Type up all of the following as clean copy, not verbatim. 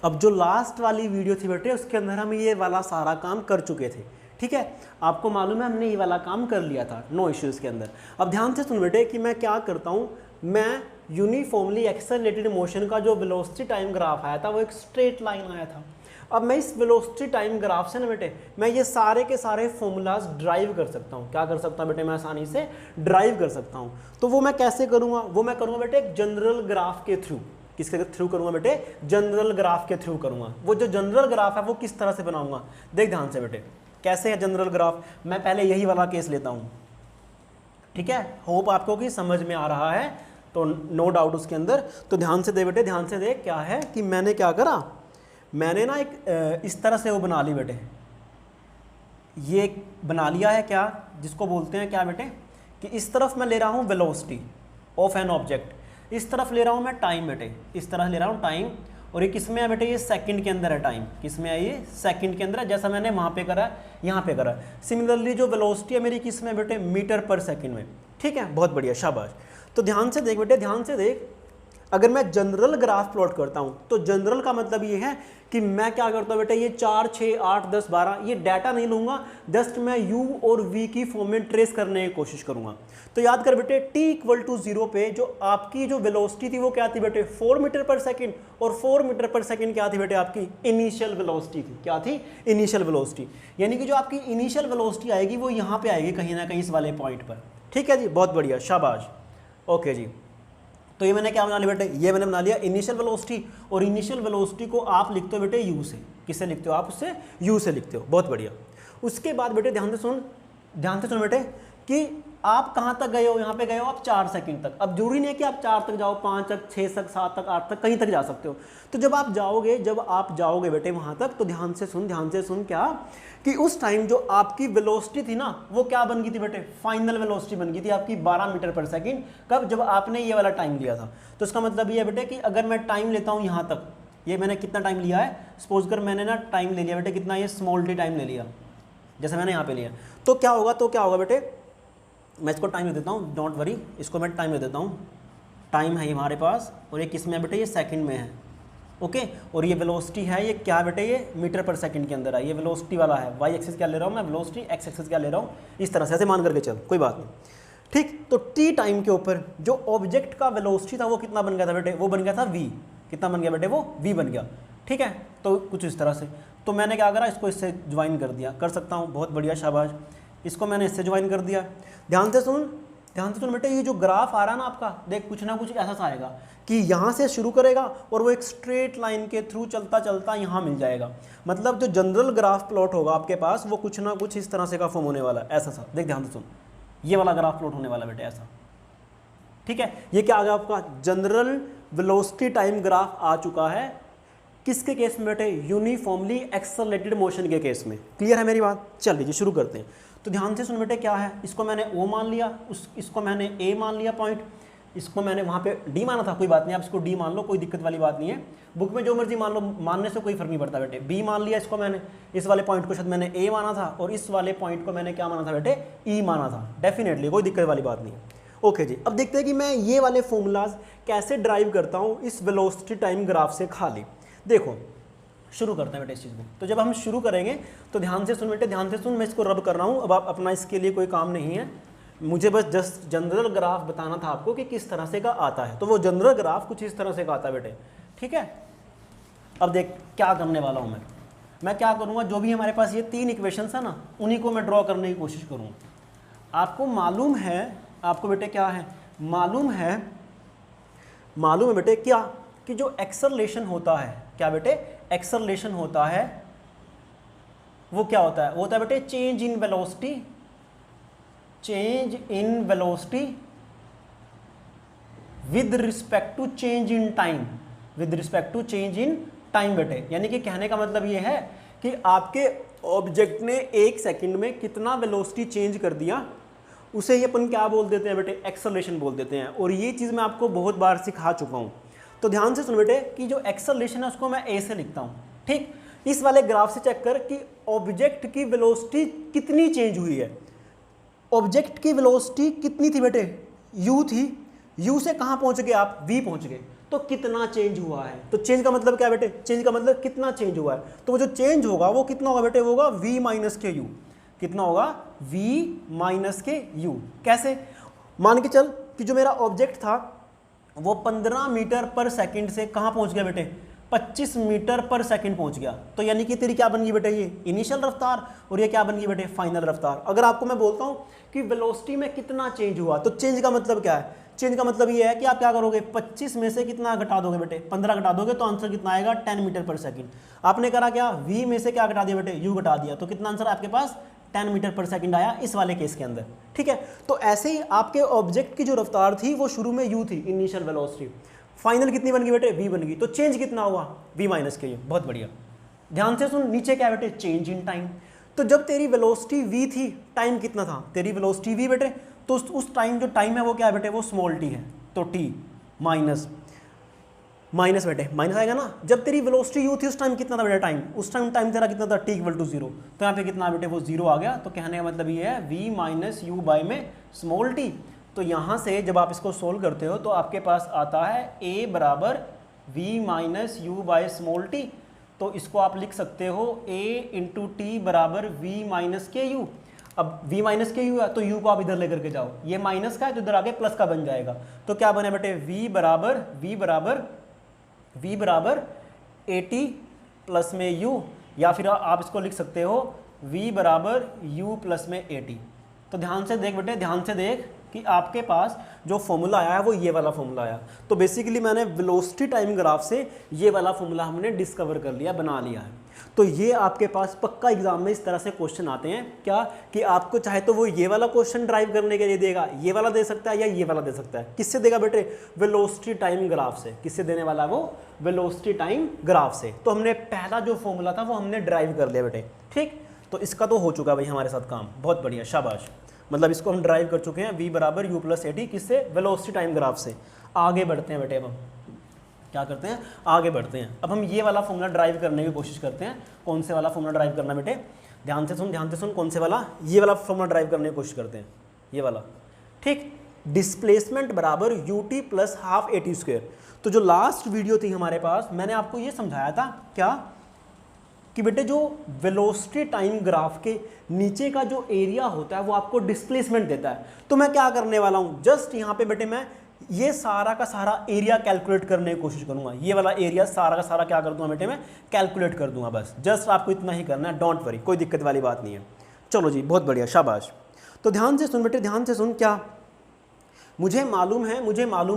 अब जो लास्ट वाली वीडियो थी बेटे उसके अंदर हम ये वाला सारा काम कर चुके थे, ठीक है, आपको मालूम है हमने ये वाला काम कर लिया था, नो इश्यूज़ के अंदर। अब ध्यान से सुन बेटे कि मैं क्या करता हूँ, मैं यूनिफॉर्मली एक्सेलरेटेड मोशन का जो वेलोसिटी टाइम ग्राफ आया था वो एक स्ट्रेट लाइन आया था। अब मैं इस वेलोसिटी टाइम ग्राफ से ना बेटे मैं ये सारे के सारे फॉर्मूलाज ड्राइव कर सकता हूँ। क्या कर सकता हूँ बेटे, मैं आसानी से ड्राइव कर सकता हूँ। तो वो मैं कैसे करूँगा, वो मैं करूँगा बेटे एक जनरल ग्राफ के थ्रू। किसके थ्रू करूँगा बेटे, जनरल ग्राफ के थ्रू करूँगा। वो जो जनरल ग्राफ है वो किस तरह से बनाऊँगा, देख ध्यान से बेटे कैसे है जनरल ग्राफ। मैं पहले यही वाला केस लेता हूँ, ठीक है, होप आपको कि समझ में आ रहा है, तो नो डाउट उसके अंदर। तो ध्यान से दे बेटे, ध्यान से दे, क्या है कि मैंने क्या करा, मैंने ना एक इस तरह से वो बना ली बेटे, ये बना लिया है क्या, जिसको बोलते हैं क्या बेटे, कि इस तरफ मैं ले रहा हूँ वेलोसिटी ऑफ एन ऑब्जेक्ट, इस तरफ ले रहा हूँ मैं टाइम बेटे, इस तरह ले रहा हूँ टाइम, और ये किस में है बेटे, ये सेकंड के अंदर है टाइम, किस में है, ये सेकंड के अंदर है, जैसा मैंने वहाँ पे करा यहाँ पे करा। सिमिलरली जो वेलोसिटी है मेरी किस में बेटे, मीटर पर सेकंड में, ठीक है, बहुत बढ़िया, शाबाश। तो ध्यान से देख बेटे, ध्यान से देख, अगर मैं जनरल ग्राफ प्लॉट करता हूं तो जनरल का मतलब ये है कि मैं क्या करता हूं बेटे, ये 4, 6, 8, 10, 12 ये डाटा नहीं लूंगा, जस्ट मैं u और v की फॉर्म में ट्रेस करने की कोशिश करूंगा। तो याद कर बेटे t=0 पे जो आपकी जो वेलोसिटी थी वो क्या थी बेटे, 4 मीटर पर सेकंड, और 4 मीटर पर सेकंड क्या थी बेटे, आपकी इनिशियल वेलोसिटी थी। क्या थी, इनिशियल वेलोसिटी, यानी कि जो आपकी इनिशियल वेलोसिटी आएगी वो यहाँ पे आएगी कहीं ना कहीं इस वाले पॉइंट पर, ठीक है जी, बहुत बढ़िया, शाबाश, ओके जी। तो ये मैंने क्या बना लिया बेटे, ये मैंने बना लिया इनिशियल वेलोसिटी, और इनिशियल वेलोसिटी को आप लिखते हो बेटे u से, किससे लिखते हो आप, उससे u से लिखते हो, बहुत बढ़िया। उसके बाद बेटे ध्यान से सुन, ध्यान से सुन बेटे कि आप कहाँ तक गए हो, यहाँ पे गए हो आप 4 सेकंड तक। अब जरूरी नहीं है कि आप 4 तक जाओ, 5 तक, 6 तक, 7 तक, 8 तक, कहीं तक जा सकते हो। तो जब आप जाओगे बेटे वहाँ तक, तो ध्यान से सुन क्या, कि उस टाइम जो आपकी वेलोसिटी थी ना वो क्या बन गई थी बेटे, फाइनल वेलोसिटी बन गई थी आपकी 12 मीटर पर सेकंड। कब, जब आपने ये वाला टाइम लिया था। तो इसका मतलब ये है बेटे कि अगर मैं टाइम लेता हूँ यहाँ तक, ये मैंने कितना टाइम लिया है, सपोज कर मैंने ना टाइम ले लिया बेटे कितना, ये स्मॉल टी टाइम ले लिया, जैसे मैंने यहाँ पे लिया, तो क्या होगा बेटे, मैं इसको टाइम ले देता हूँ, डोंट वरी, इसको मैं टाइम ले देता हूँ, टाइम है हमारे पास, और ये किस में है बेटे, ये सेकंड में है, ओके। और ये वेलोसिटी है, ये क्या बेटे, ये मीटर पर सेकंड के अंदर है, ये वेलोसिटी वाला है, वाई एक्सिस क्या ले रहा हूँ मैं, वेलोसिटी, एक्स एक्सिस क्या ले रहा हूँ, इस तरह से ऐसे मान करके चल, कोई बात नहीं, ठीक। तो टी टाइम के ऊपर जो ऑब्जेक्ट का वेलोसिटी था वो कितना बन गया था बेटे, वो बन गया था वी, कितना बन गया बेटे, वो वी बन गया, ठीक है। तो कुछ इस तरह से, तो मैंने क्या करा, इसको इससे ज्वाइन कर दिया, कर सकता हूँ, बहुत बढ़िया, शाबाश, इसको मैंने इससे ज्वाइन कर दिया। ध्यान से सुन बेटे, ये जो ग्राफ आ रहा है ना आपका, देख कुछ ना कुछ ऐसा सा आएगा कि यहाँ से शुरू करेगा और वो एक स्ट्रेट लाइन के थ्रू चलता चलता यहाँ मिल जाएगा। मतलब जो जनरल ग्राफ प्लॉट होगा आपके पास वो कुछ ना कुछ इस तरह से का फॉर्म होने वाला है, ऐसा सा, देख ध्यान से सुन, ये वाला ग्राफ प्लॉट होने वाला बेटे ऐसा, ठीक है। ये क्या आ गया आपका, जनरल वेलोसिटी टाइम ग्राफ आ चुका है, किसके केस में बेटे, यूनिफॉर्मली एक्सेलरेटेड मोशन के केस में। क्लियर है मेरी बात, चल लीजिए शुरू करते हैं। तो ध्यान से सुन बेटे, क्या है, इसको मैंने O मान लिया, इसको मैंने A मान लिया पॉइंट, इसको मैंने वहाँ पे D माना था, कोई बात नहीं, आप इसको D मान लो, कोई दिक्कत वाली बात नहीं है, बुक में जो मर्जी मान लो, मानने से कोई फर्क नहीं पड़ता बेटे। B मान लिया इसको मैंने, इस वाले पॉइंट को शायद मैंने A माना था, और इस वाले पॉइंट को मैंने क्या माना था बेटे, E माना था, डेफिनेटली कोई दिक्कत वाली बात नहीं है, ओके जी। अब देखते हैं कि मैं ये वाले फॉर्मूलाज कैसे ड्राइव करता हूँ इस वेलोसिटी टाइम ग्राफ से खाली। देखो शुरू करते हैं बेटे इस चीज़ को। तो जब हम शुरू करेंगे तो ध्यान से सुन बेटे, ध्यान से सुन, मैं इसको रब कर रहा हूँ, अब आप अपना इसके लिए कोई काम नहीं है, मुझे बस जस्ट जनरल ग्राफ बताना था आपको कि किस तरह से का आता है। तो वो जनरल ग्राफ कुछ इस तरह से का आता है बेटे, ठीक है। अब देख क्या करने वाला हूँ मैं क्या करूँगा, जो भी हमारे पास ये 3 इक्वेशंस है ना उन्हीं को मैं ड्रॉ करने की कोशिश करूँ। आपको मालूम है, आपको बेटे क्या है, मालूम है बेटे क्या, कि जो एक्सेलरेशन होता है, क्या बेटे, एक्सेलरेशन होता है वो क्या होता है, वो होता है बेटे change in velocity, change in velocity with respect to change in time, with respect to change in time बेटे। यानी कि कहने का मतलब ये है कि आपके ऑब्जेक्ट ने 1 सेकंड में कितना वेलोसिटी चेंज कर दिया, उसे ही अपन क्या बोल देते हैं बेटे, एक्सेलरेशन बोल देते हैं। और ये चीज़ मैं आपको बहुत बार सिखा चुका हूँ। तो ध्यान से सुन बेटे कि जो एक्सेलरेशन है उसको मैं ए से लिखता हूँ, ठीक। इस वाले ग्राफ से चेक कर कि ऑब्जेक्ट की वेलोसिटी कितनी चेंज हुई है। ऑब्जेक्ट की वेलोसिटी कितनी थी बेटे, u थी, u से कहाँ पहुँच गए आप, v पहुँच गए। तो कितना चेंज हुआ है। तो चेंज का मतलब क्या है बेटे, चेंज का मतलब कितना चेंज हुआ है। तो वो जो चेंज होगा वो कितना होगा बेटे, होगा v माइनस के यू। कितना होगा, v माइनस के यू। कैसे, मान के चल कि जो मेरा ऑब्जेक्ट था वो 15 मीटर पर सेकंड से कहाँ पहुँच गया बेटे, 25 मीटर पर सेकंड पहुँच गया। तो यानी कि तेरी क्या बन गई बेटे, ये इनिशियल रफ्तार, और ये क्या बन गई बेटे, फाइनल रफ्तार। अगर आपको मैं बोलता हूँ कि वेलोसिटी में कितना चेंज हुआ, तो चेंज का मतलब क्या है, चेंज का मतलब ये है कि आप क्या करोगे, 25 में से कितना घटा दोगे बेटे, 15 घटा दोगे, तो आंसर कितना आएगा, 10 मीटर पर सेकंड। आपने करा क्या, v में से क्या घटा दिया बेटे, u घटा दिया, तो कितना आंसर आपके पास 10 मीटर पर सेकंड आया इस वाले केस के अंदर। ठीक है, तो ऐसे ही आपके ऑब्जेक्ट की जो रफ्तार थी वो शुरू में u थी, इनिशियल वेलोसिटी, फाइनल कितनी बन गई बेटे, v बन गई। तो चेंज कितना हुआ, v माइनस के यू। बहुत बढ़िया, ध्यान से सुन, नीचे क्या बेटे, चेंज इन टाइम। तो जब तेरी वेलोसिटी v थी, टाइम कितना था, तेरी वेलोसिटी v बेटे, तो उस टाइम जो टाइम है वो क्या है बेटे, वो स्मॉल t है। तो t माइनस माइनस बेटे माइनस आएगा ना। जब तेरी वेलोसिटी u थी उस टाइम कितना था बेटा टाइम, उस टाइम टाइम तेरा कितना था, t इक्वल टू 0। तो यहाँ पे कितना बेटे, वो 0 आ गया। तो कहने का मतलब ये है v माइनस यू बाय में स्मॉल t। तो यहाँ से जब आप इसको सोल्व करते हो तो आपके पास आता है a बराबर v minus you by small t। तो इसको आप लिख सकते हो a इंटू टी बराबर v माइनस के यू। अब v माइनस के यू है तो u को आप इधर लेकर के जाओ, ये माइनस का है तो इधर आगे प्लस का बन जाएगा। तो क्या बने बेटे, v बराबर AT प्लस में u, या फिर आप इसको लिख सकते हो v बराबर u प्लस में AT। तो ध्यान से देख बेटे, ध्यान से देख कि आपके पास जो फॉर्मूला आया है वो ये वाला फॉर्मूला आया। तो बेसिकली मैंने वेलोसिटी टाइम ग्राफ से ये वाला फॉर्मूला हमने डिस्कवर कर लिया, बना लिया है। तो ये आपके पास पक्का एग्जाम में इस तरह से क्वेश्चन आते हैं, क्या कि आपको चाहे तो वो ये वाला क्वेश्चन ड्राइव करने के लिए देगा, ये वाला दे सकता है या ये वाला दे सकता है। किससे देगा बेटे, वेलोसिटी टाइम ग्राफ से। किससे देने वाला है वो, वेलोसिटी टाइम ग्राफ से। तो हमने पहला जो फॉर्मूला था वो हमने ड्राइव कर लिया बेटे। ठीक, तो इसका तो हो चुका भाई हमारे साथ काम, बहुत बढ़िया, शाबाश। मतलब इसको हम ड्राइव कर चुके हैं, v बराबर u प्लस AT, किससे, वेलोसिटी टाइम ग्राफ से। आगे बढ़ते हैं बेटे, अब हम क्या करते हैं, आगे बढ़ते हैं। अब हम ये वाला फॉर्मूला ड्राइव करने की कोशिश करते हैं। कौन से वाला फॉर्मूला ड्राइव करना बेटे, ध्यान से सुन, ध्यान से सुन, कौन से वाला, ये वाला फॉर्मूला ड्राइव करने की कोशिश करते हैं, ये वाला। ठीक, डिस्प्लेसमेंट बराबर ut plus half AT square. तो जो लास्ट वीडियो थी हमारे पास, मैंने आपको ये समझाया था क्या, कि बेटे जो वेलोसिटी टाइम ग्राफ के नीचे का जो एरिया होता है वो आपको डिस्प्लेसमेंट देता है। तो मैं क्या करने वाला हूँ, जस्ट यहाँ पे बेटे मैं ये सारा का सारा एरिया कैलकुलेट करने की कोशिश करूँगा। ये वाला एरिया सारा का सारा क्या कर दूँगा बेटे, मैं कैलकुलेट कर दूँगा। बस जस्ट आपको इतना ही करना है, डोंट वरी, कोई दिक्कत वाली बात नहीं है। चलो जी, बहुत बढ़िया, शाबाश। तो ध्यान से सुन बेटे, ध्यान से सुन, क्या मुझे मालूम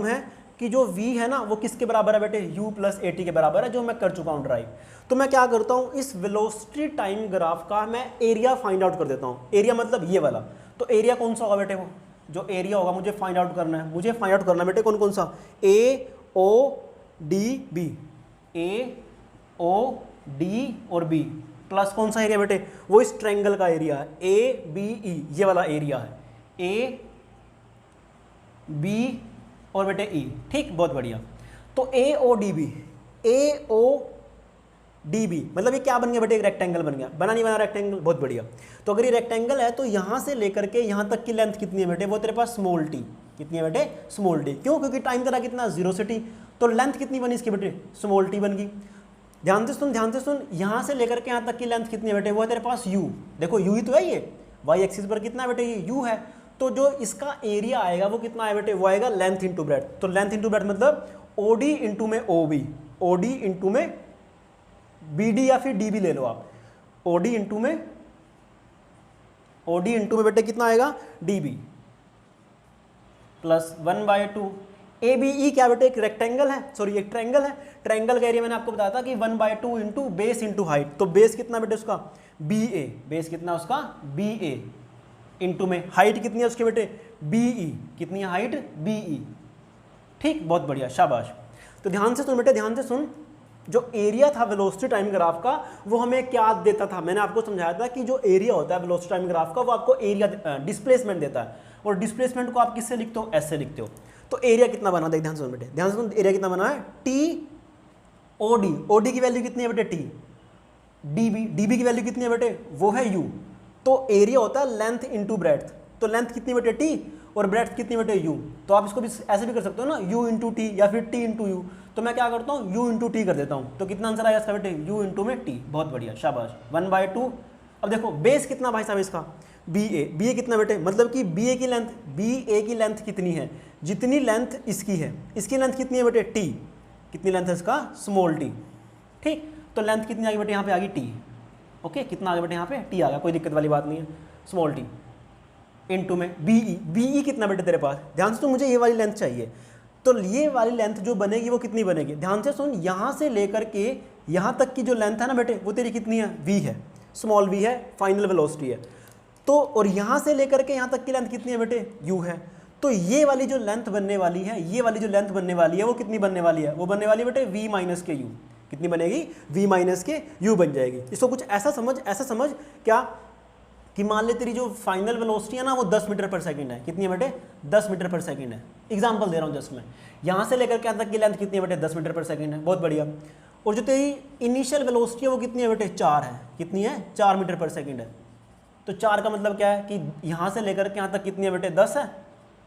है कि जो v है ना वो किसके बराबर है बेटे, u प्लस AT के बराबर है, जो मैं कर चुका हूँ ड्राइव। तो मैं क्या करता हूँ, इस वेलोसिटी टाइम ग्राफ का मैं एरिया फाइंड आउट कर देता हूँ। एरिया मतलब ये वाला। तो एरिया कौन सा होगा बेटे, वो जो एरिया होगा मुझे फाइंड आउट करना है, मुझे फाइंड आउट करना है बेटे, कौन कौन सा, AODB, AOD और B प्लस कौन सा एरिया बेटे, वो इस ट्रायंगल का एरिया है, ABE, ये वाला एरिया है, AB और बेटे E। ठीक, बहुत बढ़िया। तो AODB मतलब ये क्या बन गया बेटे, एक रेक्टेंगल बन गया, बना नहीं बना रेक्टेंगल, बहुत बढ़िया। तो अगर ये रेक्टेंगल है तो यहाँ से लेकर के यहाँ तक की लेंथ कितनी है बेटे, वो तेरे पास स्मॉल t। कितनी है बेटे, स्मॉल t। क्यों, क्योंकि टाइम तेरा कितना, 0 से t। तो लेंथ कितनी बनी इसकी बेटे, स्मॉल t बन गई। ध्यान से सुन, ध्यान से सुन, यहाँ से लेकर के यहाँ तक की लेंथ कितनी है बेटे, वो है तेरे पास u। देखो u ही तो है, ये y एक्सिस पर कितना है बेटे, ये u है। तो जो इसका एरिया आएगा वो कितना है बेटे, वो आएगा लेंथ इंटू ब्रेड्थ। तो लेंथ इंटू ब्रेड्थ मतलब OD इंटू में OB, OD इंटू में BD या फिर DB ले लो आप, OD इंटू में बेटे कितना आएगा, DB प्लस 1/2। ABE क्या बेटे, एक रेक्टेंगल है, सॉरी एक ट्रायंगल है। ट्रायंगल का एरिया मैंने आपको बताया था कि 1/2 इंटू बेस इंटू हाइट। तो बेस कितना बेटे उसका, BA, बेस कितना उसका, BA इंटू में हाइट कितनी है उसके बेटे, BE, कितनी है हाइट, BE। ठीक, बहुत बढ़िया, शाबाश। तो ध्यान से सुन बेटे, ध्यान से सुन, जो एरिया था वेलोसिटी टाइम ग्राफ का वो हमें क्या देता था, मैंने आपको समझाया था कि जो एरिया होता है वेलोसिटी टाइम ग्राफ का वो आपको एरिया डिस्प्लेसमेंट देता है। और डिस्प्लेसमेंट को आप किससे लिखते हो, ऐसे लिखते हो। तो एरिया कितना बना, देख ध्यान से सुन बेटे, ध्यान से सुन, एरिया कितना बना है, OD की वैल्यू कितनी है बेटे, T। DB की वैल्यू कितनी है बेटे, वो है U। तो एरिया होता है लेंथ इंटू ब्रेड्थ। तो लेंथ कितनी बेटे, T, और ब्रेड्थ कितनी बेटे u, तो आप इसको भी ऐसे भी कर सकते हो ना, u इंटू टी या फिर t इंटू यू। तो मैं क्या करता हूँ u इंटू टी कर देता हूँ, तो कितना आंसर आएगा इसका बेटे u इंटू में t। बहुत बढ़िया, शाबाश, 1/2। अब देखो बेस कितना भाई साहब इसका, बी ए कितना बेटे, मतलब कि बी ए की लेंथ कितनी है, जितनी लेंथ इसकी है, इसकी लेंथ कितनी है बेटे टी, कितनी लेंथ है इसका, स्मॉल टी। ठीक, तो लेंथ कितनी आ गई बेटे यहाँ पे आ गई टी। ओके, कितना आ गया बेटे यहाँ पे टी आ गया, कोई दिक्कत वाली बात नहीं है, स्मॉल टी इनटू में बीई कितना बेटे तेरे पास, ध्यान से, तो मुझे ये वाली लेंथ चाहिए, तो ये वाली लेंथ जो बनेगी वो कितनी बनेगी, ध्यान से सुन, यहाँ से लेकर के यहाँ तक की जो लेंथ है ना बेटे वो तेरी कितनी है, v है, स्मॉल v है, फाइनल वेलोसिटी है। तो और यहाँ से लेकर के यहाँ तक की लेंथ कितनी है बेटे, u है। तो ये वाली जो लेंथ बनने वाली है, ये वाली जो लेंथ बनने वाली है वो कितनी बनने वाली है, वो बनने वाली है बेटे v माइनस के u। कितनी बनेगी, v माइनस के u बन जाएगी। इसको कुछ ऐसा समझ क्या कि मान ले तेरी जो फाइनल वेलोसिटी है ना वो 10 मीटर पर सेकंड है, कितनी है बेटे, 10 मीटर पर सेकंड है। एग्जांपल दे रहा हूँ जस्ट मैं, यहाँ से लेकर के यहाँ तक की लेंथ कितनी है बेटे, 10 मीटर पर सेकंड है। बहुत बढ़िया। और जो तेरी इनिशियल वेलोसिटी है वो कितनी है बेटे, 4 है। कितनी है, 4 मीटर पर सेकंड है। तो 4 का मतलब क्या है कि यहाँ से लेकर के यहाँ तक कितनी है बेटे, 10 है,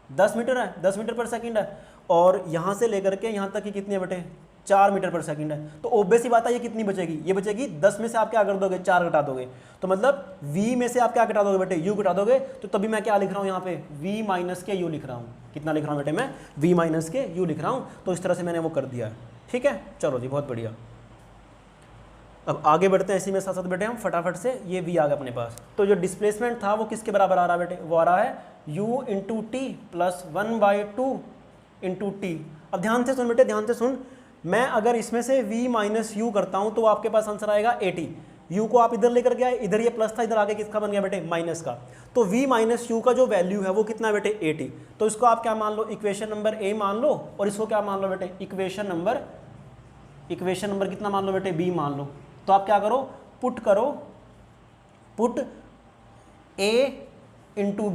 10 मीटर है, 10 मीटर पर सेकंड है। और यहाँ से लेकर के यहाँ तक की कितनी है बेटे, 4 मीटर पर सेकंड है। तो ऑब्वियस ही बात है ये कितनी बचेगी, ये बचेगी 10 में से आप क्या कर दोगे, 4 घटा दोगे। तो मतलब v में से आप क्या घटा दोगे बेटे, u घटा दोगे। तो तभी मैं क्या लिख रहा हूँ यहाँ पे, v माइनस के u लिख रहा हूँ। कितना लिख रहा हूँ बेटे मैं, v माइनस के u लिख रहा हूँ। तो इस तरह से मैंने वो कर दिया है। ठीक है, चलो जी, बहुत बढ़िया। अब आगे बढ़ते हैं इसी में साथ साथ बेटे हम फटाफट से, ये v आ गया अपने पास। तो जो डिस्प्लेसमेंट था वो किसके बराबर आ रहा है बेटे, वो आ रहा है u into T plus 1/2 into T. अब ध्यान से सुन बेटे, ध्यान से सुन, मैं अगर इसमें से v माइनस यू करता हूं तो आपके पास आंसर आएगा 80। u को आप इधर लेकर के आए, इधर ये प्लस था, इधर आगे किसका बन गया बेटे, माइनस का। तो v माइनस यू का जो वैल्यू है वो कितना है बेटे, 80। तो इसको आप क्या मान लो, इक्वेशन नंबर a मान लो, और इसको क्या मान लो बेटे, इक्वेशन नंबर कितना मान लो बेटे, b मान लो। तो आप क्या करो, पुट a इंटू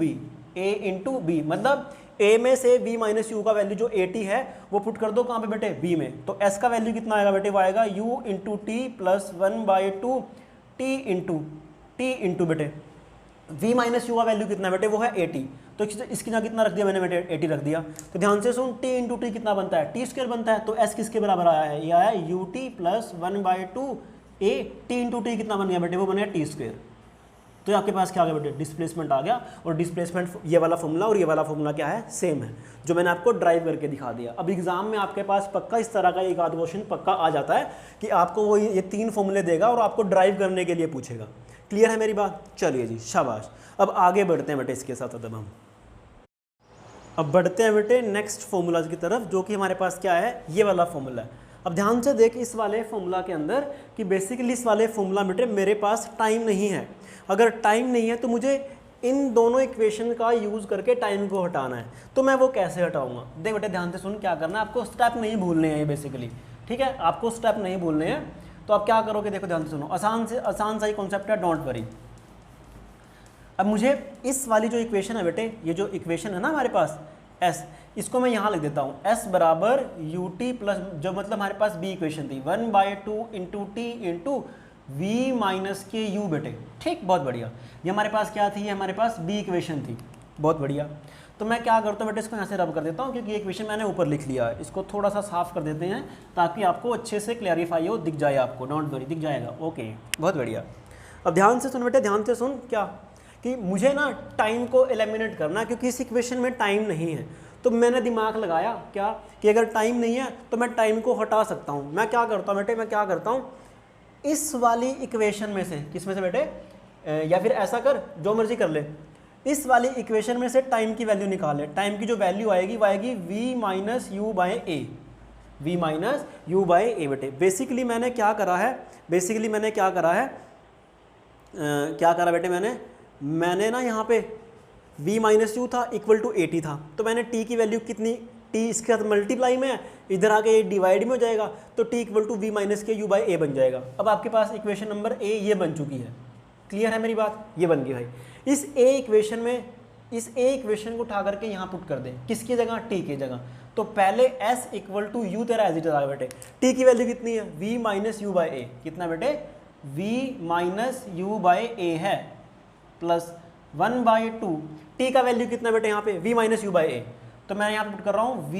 बी, मतलब a में से v माइनस यू का वैल्यू जो 80 है वो पुट कर दो कहाँ पे बेटे, b में। तो s का वैल्यू कितना आएगा बेटे, वो आएगा u into T plus 1/2 T into बेटे v माइनस यू का वैल्यू कितना बेटे, वो है 80। तो इसकी जगह कितना रख दिया मैंने बेटे, 80 रख दिया। तो ध्यान से सुन, t इंटू टी कितना बनता है, t स्क्वायर बनता है। तो s किसके बराबर आया है, ये आया u t plus 1/2 a, t into T कितना बन गया बेटे, वो बन गया t स्क्वायर। तो आपके पास क्या आ गया बेटे, डिस्प्लेसमेंट आ गया। और डिस्प्लेसमेंट ये वाला फॉर्मूला और ये वाला फॉर्मूला क्या है, सेम है, जो मैंने आपको ड्राइव करके दिखा दिया। अब एग्जाम में आपके पास पक्का इस तरह का एक आध क्वेश्चन पक्का आ जाता है कि आपको वो ये 3 फॉर्मूले देगा और आपको ड्राइव करने के लिए पूछेगा। क्लियर है मेरी बात, चलिए जी, शाबाश। अब आगे बढ़ते हैं बेटे इसके साथ, अब बढ़ते हैं बेटे नेक्स्ट फॉर्मूला की तरफ, जो कि हमारे पास क्या है, ये वाला फॉर्मूला है। अब ध्यान से देख इस वाले फॉर्मूला के अंदर कि बेसिकली इस वाले फॉर्मूला बेटे मेरे पास टाइम नहीं है। अगर टाइम नहीं है तो मुझे इन दोनों इक्वेशन का यूज़ करके टाइम को हटाना है। तो मैं वो कैसे हटाऊंगा, देख बेटे ध्यान से सुन, क्या करना है, आपको स्टेप नहीं भूलने हैं ये बेसिकली। ठीक है, आपको स्टेप नहीं भूलने हैं। तो आप क्या करोगे, देखो ध्यान से सुनो, आसान सा ही कॉन्सेप्ट है, डोंट वरी। अब मुझे इस वाली जो इक्वेशन है बेटे, ये जो इक्वेशन है ना हमारे पास s, इसको मैं यहाँ लिख देता हूँ, s बराबर यू टी प्लस, जो मतलब हमारे पास b इक्वेशन थी, 1/2 into T into v minus के u बेटे। ठीक, बहुत बढ़िया। ये हमारे पास क्या थी, ये हमारे पास b इक्वेशन थी। बहुत बढ़िया। तो मैं क्या करता हूँ बेटे, इसको यहाँ से रब कर देता हूँ, क्योंकि ये इक्वेशन मैंने ऊपर लिख लिया है। इसको थोड़ा सा साफ कर देते हैं ताकि आपको अच्छे से क्लैरिफाई हो, दिख जाए आपको, डोंट वरी, दिख जाएगा। ओके, बहुत बढ़िया। अब ध्यान से सुन बेटे, ध्यान से सुन, क्या कि मुझे ना टाइम को एलिमिनेट करना, क्योंकि इस इक्वेशन में टाइम नहीं है। तो मैंने दिमाग लगाया क्या कि अगर टाइम नहीं है तो मैं टाइम को हटा सकता हूँ। मैं क्या करता हूँ बेटे, मैं क्या करता हूँ, इस वाली इक्वेशन में से, किस में से बेटे, या फिर ऐसा कर, जो मर्जी कर ले, इस वाली इक्वेशन में से टाइम की वैल्यू निकाल ले। टाइम की जो वैल्यू आएगी वो आएगी v माइनस यू बाई ए, बेटे। बेसिकली मैंने क्या करा है, क्या करा बेटे, मैंने ना यहाँ पे v माइनस यू था इक्वल टू 80 था, तो मैंने t की वैल्यू कितनी, t इसके साथ मल्टीप्लाई में है, इधर आके ये डिवाइड में हो जाएगा, तो t equal to v minus के u बाई ए बन जाएगा। अब आपके पास इक्वेशन नंबर a ये बन चुकी है। क्लियर है मेरी बात, ये बन गई भाई। इस a इक्वेशन को उठा करके यहाँ पुट कर दें, किसकी जगह, t की जगह। तो पहले s इक्वल टू यू तेरा एज इट इज आएगा बेटे। t की वैल्यू कितनी है, v माइनस यू बाई ए, कितना बेटे, v माइनस यू बाई ए है, प्लस 1/2 टी का वैल्यू कितना बेटे यहाँ पे v माइनस यू बाई ए, तो मैं यहाँ पे पुट कर रहा हूँ v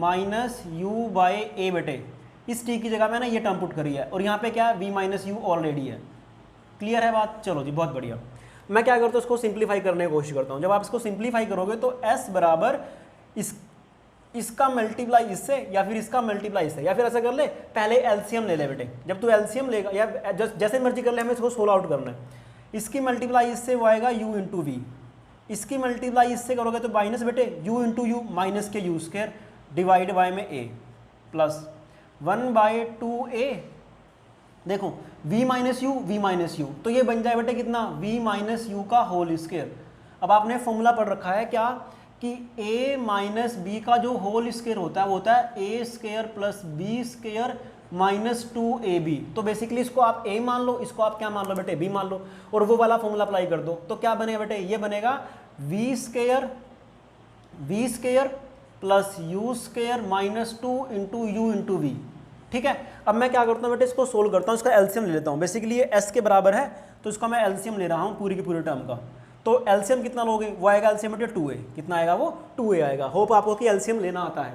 माइनस यू बाई ए बेटे, इस टी की जगह मैंने ये टर्म पुट करी है और यहाँ पे क्या है v माइनस यू ऑलरेडी है। क्लियर है बात? चलो जी बहुत बढ़िया। मैं क्या करता हूँ इसको सिंप्लीफाई करने की कोशिश करता हूँ। जब आप इसको सिंप्लीफाई करोगे तो s बराबर इसका मल्टीप्लाई इससे या फिर इसका मल्टीप्लाई इससे, या फिर ऐसा कर ले पहले एलसीएम ले ले बेटे। जब तू एलसीएम लेगा या जैसे मर्जी कर ले, हमें इसको सोल्व आउट करना है। इसकी मल्टीप्लाई इससे वो आएगा u इंटू वी, इसकी मल्टीप्लाई इससे करोगे तो माइनस बेटे u इंटू यू माइनस के यू स्क्वायर डिवाइड बाय में a प्लस 1/2a। देखो v माइनस यू तो ये बन जाए बेटे कितना v माइनस यू का होल स्क्वायर। अब आपने फॉर्मूला पढ़ रखा है क्या कि a माइनस बी का जो होल स्क्वायर होता है वो होता है a square plus b square minus 2ab। तो बेसिकली इसको आप a मान लो, इसको आप क्या मान लो बेटे b मान लो, और वो वाला फॉर्मूला अप्लाई कर दो। तो क्या बनेगा बेटे, ये बनेगा v square plus u square minus 2 into u into v. ठीक है, अब मैं क्या करता हूँ बेटे, इसको सोल्व करता हूँ, इसका एलसीएम ले लेता हूँ। बेसिकली ये s के बराबर है तो इसका मैं एलसीएम ले रहा हूँ पूरी की पूरी टर्म का। तो एलसीएम कितना लोगे, वो आएगा एलसीएम बेटे 2a। कितना आएगा वो 2a आएगा। होप आपको कि एलसीएम लेना आता है।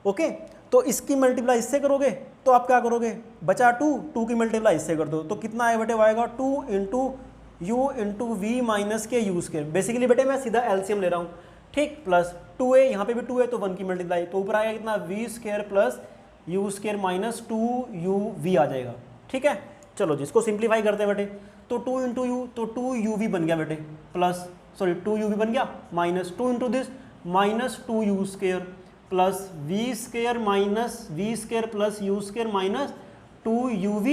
ओके, तो इसकी मल्टीप्लाई इससे करोगे तो आप क्या करोगे, बचा 2 की मल्टीप्लाई इससे कर दो तो कितना आएगा बेटे, वो आएगा 2 into u into v minus के यू स्क्वायर। बेसिकली बेटे मैं सीधा एलसीएम ले रहा हूँ, ठीक, प्लस 2a, यहाँ पे भी 2 है तो 1 की मल्टीप्लाई, तो ऊपर आएगा कितना v square plus u square minus 2uv आ जाएगा। ठीक है, चलो जी इसको सिंप्लीफाई करते हैं बेटे। तो 2 इंटू यू तो 2uv बन गया बेटे, प्लस 2uv बन गया minus 2 into this minus 2u square plus v square minus v square plus u square minus 2uv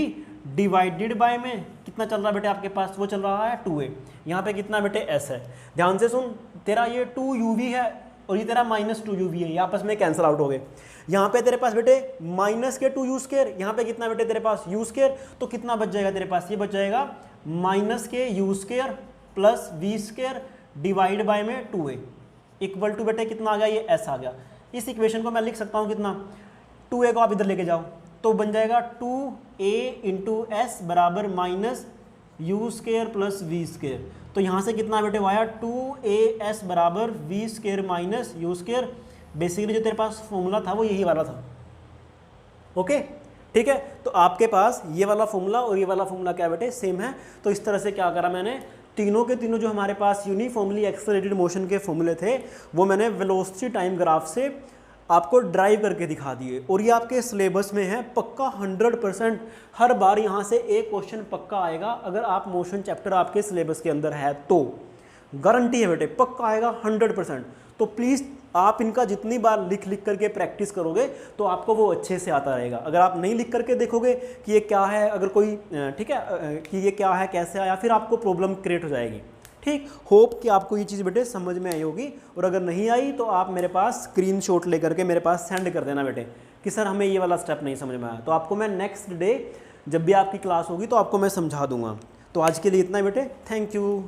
divided by में कितना चल रहा है बेटे आपके पास, वो चल रहा है 2a। यहाँ पे कितना बेटे s है, ध्यान से सुन, तेरा ये 2uv है और ये तेरा माइनस 2uv है, ये आपस में कैंसिल आउट हो गए। यहाँ पे तेरे पास बेटे माइनस के 2u स्क्वायर, यहाँ पे कितना बेटे तेरे पास u स्क्वायर, तो कितना बच जाएगा तेरे पास, ये बच जाएगा माइनस के u square plus v square divide by में 2a इक्वल टू बेटे कितना आ गया, ये s आ गया। इस इक्वेशन को मैं लिख सकता हूँ कितना, 2a को आप इधर लेके जाओ तो बन जाएगा 2a इंटू एस बराबर minus u square plus v square. तो यहाँ से कितना बेटे आया 2as बराबर v square minus u square. Basically जो तेरे पास फॉर्मूला था वो यही वाला था। ओके, ठीक है, तो आपके पास ये वाला फॉर्मूला और ये वाला फॉर्मूला क्या बेटे सेम है। तो इस तरह से क्या करा मैंने, तीनों के तीनों जो हमारे पास यूनिफॉर्मली एक्सेलरेटेड मोशन के फॉर्मूले थे वो मैंने वेलोसिटी टाइम ग्राफ से आपको ड्राइव करके दिखा दिए, और ये आपके सिलेबस में है पक्का 100%। हर बार यहाँ से एक क्वेश्चन पक्का आएगा अगर आप मोशन चैप्टर आपके सिलेबस के अंदर है तो, गारंटी है बेटे पक्का आएगा 100%। तो प्लीज़ आप इनका जितनी बार लिख करके प्रैक्टिस करोगे तो आपको वो अच्छे से आता रहेगा। अगर आप नहीं लिख करके देखोगे कि ये क्या है, अगर कोई ठीक है कि ये क्या है कैसे आया, फिर आपको प्रॉब्लम क्रिएट हो जाएगी। ठीक, होप कि आपको ये चीज़ बेटे समझ में आई होगी, और अगर नहीं आई तो आप मेरे पास स्क्रीनशॉट लेकर के मेरे पास सेंड कर देना बेटे कि सर हमें ये वाला स्टेप नहीं समझ में आया। तो आपको मैं नेक्स्ट डे जब भी आपकी क्लास होगी तो आपको मैं समझा दूंगा। तो आज के लिए इतना बेटे, थैंक यू।